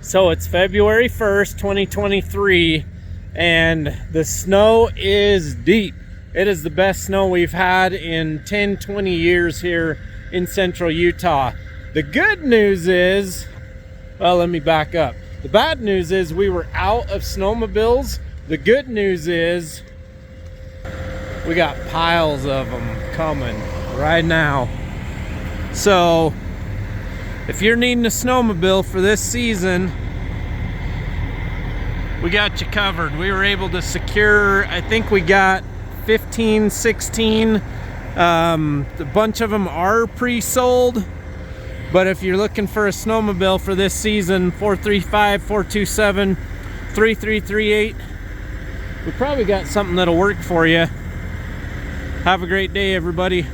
So it's February 1st, 2023, and the snow is deep. It is the best snow we've had in 10, 20 years here in central Utah. The good news is, well, let me back up. The bad news is we were out of snowmobiles. The good news is we got piles of them coming right now. So if you're needing a snowmobile for this season, we got you covered. We were able to secure, I think we got 15, 16. A bunch of them are pre-sold, but if you're looking for a snowmobile for this season, 435-427-3338, we probably got something that'll work for you. Have a great day, everybody.